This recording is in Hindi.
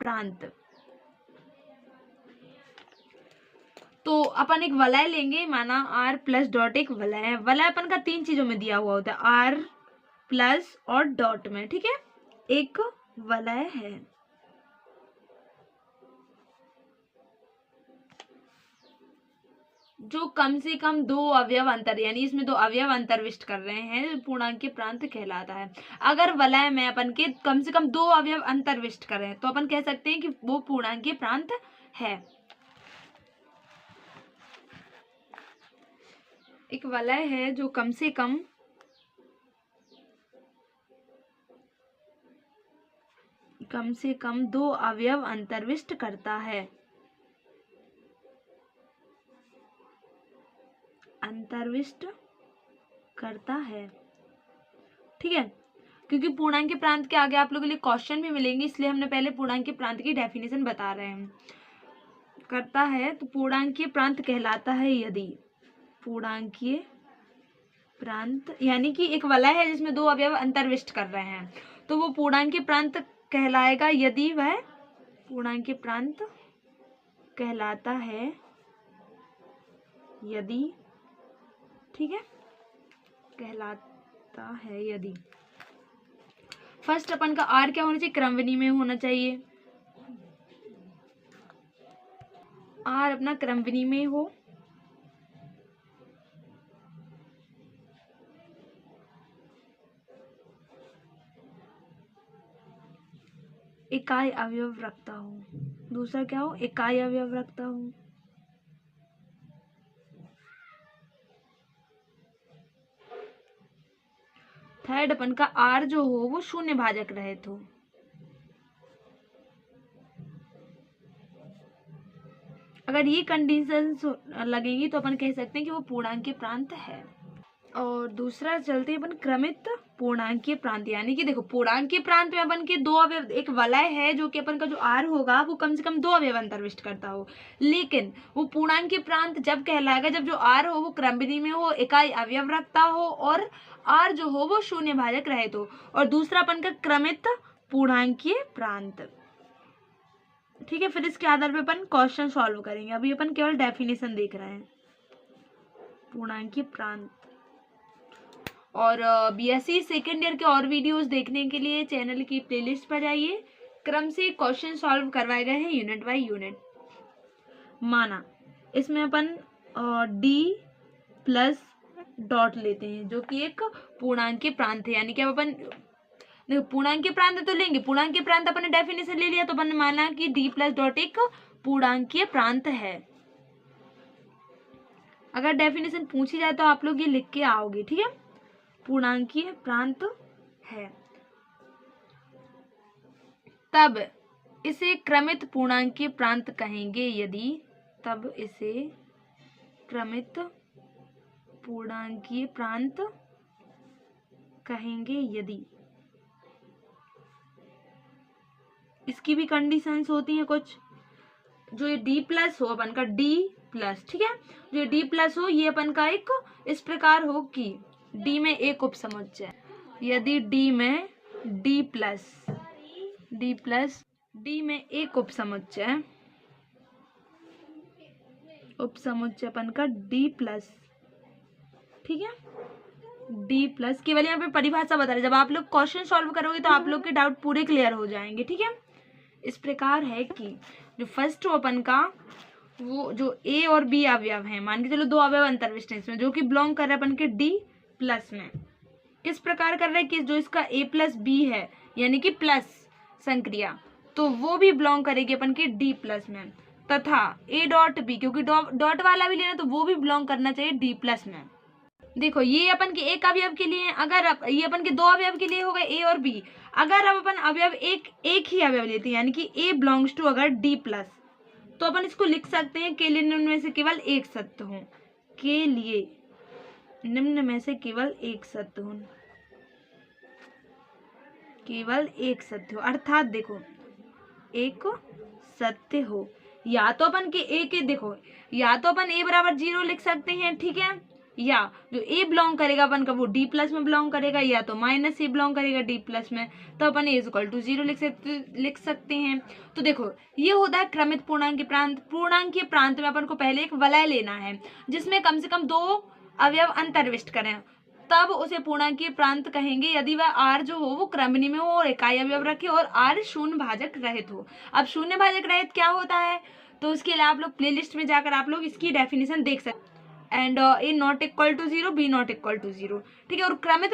प्रांत। तो अपन एक वलय लेंगे, माना r प्लस डॉट एक वलय है। वलय अपन का 3 चीजों में दिया हुआ होता है, r प्लस और डॉट में, ठीक है। एक वलय है, जो कम से कम 2 अवयव अंतर, यानी इसमें 2 अवयव अंतर्विष्ट कर रहे हैं, पूर्णांकीय प्रांत कहलाता है। अगर वलय में अपन के कम से कम 2 अवयव अंतर्विष्ट कर रहे हैं तो अपन कह सकते हैं कि वो पूर्णांकीय प्रांत है। एक वलय है जो कम से कम 2 अवयव अंतर्विष्ट करता है, ठीक है। क्योंकि पूर्णांकीय प्रांत के आगे आप लोगों के लिए क्वेश्चन भी मिलेंगे, इसलिए हमने पहले पूर्णांकीय प्रांत की डेफिनेशन बता रहे हैं। करता है तो पूर्णांकीय प्रांत कहलाता है यदि पूर्णांकीय प्रांत, यानी कि एक वलय है जिसमें 2 अवयव अंतर्विष्ट कर रहे हैं, तो वो पूर्णांकीय प्रांत कहलाएगा यदि वह पूर्णांकीय प्रांत कहलाता है यदि, ठीक है, कहलाता है यदि। फर्स्ट अपन का r क्या होना चाहिए, क्रम विनिमय होना चाहिए। r अपना क्रम विनिमय हो, इकाई अवयव रखता हो। दूसरा क्या हो, इकाई अवयव रखता हो। थर्ड अपन का r जो हो वो शून्य भाजक रहित हो। अगर ये कंडीशंस लगेंगी तो अपन कह सकते हैं कि वो पूर्णांकीय प्रांत है। और दूसरा चलते हैं अपन क्रमित पूर्णांकीय प्रांत, यानी कि देखो पूर्णांकीय प्रांत में अपन के 2 अवयव, एक वलय है जो कि अपन का जो r होगा वो कम से कम 2 अवयव अंतर्विष्ट करता हो, लेकिन वो पूर्णांकीय प्रांत जब कहलाएगा जब जो r हो वो क्रम विनिमय हो, इकाई अवयव रखता हो और r जो हो वो शून्य भाजक रहित हो। और दूसरा अपन का क्रमित पूर्णांकीय प्रांत, ठीक है। फिर इसके आधार पे अपन क्वेश्चन सॉल्व करेंगे, अभी अपन केवल डेफिनेशन देख रहे हैं पूर्णांकीय प्रांत। और बीएससी सेकेंड ईयर के और वीडियोस देखने के लिए चैनल की प्लेलिस्ट पर जाइए, क्रम से क्वेश्चन सॉल्व करवाए गए हैं यूनिट बाय यूनिट। माना इसमें अपन डी प्लस डॉट लेते हैं जो कि एक पूर्णांकीय प्रांत है, यानी कि अब अपन देखो पूर्णांकीय प्रांत तो लेंगे, पूर्णांकीय प्रांत अपन ने डेफिनेशन ले लिया तो अपन ने माना कि डी प्लस डॉट एक पूर्णांकीय प्रांत है। अगर डेफिनेशन पूछी जाए तो आप लोग ये लिख के आओगे, ठीक है, पूर्णांकीय प्रांत है। तब इसे क्रमित पूर्णांकीय प्रांत कहेंगे यदि, तब इसे क्रमित पूर्णांकीय प्रांत कहेंगे यदि। इसकी भी कंडीशंस होती हैं कुछ, जो ये डी प्लस हो अपन का डी प्लस, ठीक है, जो डी प्लस हो ये अपन का एक इस प्रकार हो कि डी में एक उपसमुच्चय, यदि डी में डी में एक उपसमुच्चय अपन का डी प्लस, ठीक है, डी प्लस। केवल यहाँ पे परिभाषा बता रहे, जब आप लोग क्वेश्चन सॉल्व करोगे तो आप लोग के डाउट पूरे क्लियर हो जाएंगे, ठीक है। इस प्रकार है कि जो फर्स्ट अपन का वो जो ए और बी अवयव है, मान के चलो 2 अवयव अंतर्विष्ट है इसमें, जो कि बिलोंग कर रहे हैं अपन के डी प्लस में। किस प्रकार कर रहे हैं कि जो इसका ए प्लस बी है यानी कि प्लस संक्रिया, तो वो भी बिलोंग करेगी अपन के डी प्लस में, तथा ए डॉट बी, क्योंकि डॉट वाला भी लेना तो वो भी बिलोंग करना चाहिए डी प्लस में। देखो ये अपन के एक अवयव के लिए है, अगर ये अपन के 2 अवयव के लिए हो गए ए और बी। अगर अब अपन अवयव एक ही अवयव लेते हैं यानी कि ए बिलोंग्स टू अगर डी प्लस, तो अपन इसको लिख सकते हैं के लिए निम्न में से केवल एक सत्य हो, के लिए निम्न में से केवल एक सत्य हो, केवल एक सत्य हो। अर्थात देखो एक सत्य हो, या तो अपन के ए के देखो, या तो अपन ए बराबर 0 लिख सकते हैं, ठीक है, या जो ए बिलोंग करेगा अपन का वो डी प्लस में बिलोंग करेगा, या तो माइनस ए बिलोंग करेगा डी प्लस में, तो अपन ए इज इक्वल टू 0 लिख सकते हैं। तो देखो ये होता है क्रमित पूर्णांकीय प्रांत। पूर्णांकीय प्रांत में अपन को पहले एक वलय लेना है जिसमें कम से कम 2 अवयव अंतर्विष्ट करें, तब उसे पूर्णांकीय प्रांत कहेंगे यदि वह आर जो हो वो क्रमनी में हो और इकाई अवयव रखे और आर शून्य भाजक रहित हो। अब शून्य भाजक रहित क्या होता है, तो उसके लिए आप लोग प्लेलिस्ट में जाकर आप लोग इसकी डेफिनेशन देख सकते हैं। And A not equal to 0, B not equal to 0, ठीक है। और क्रमित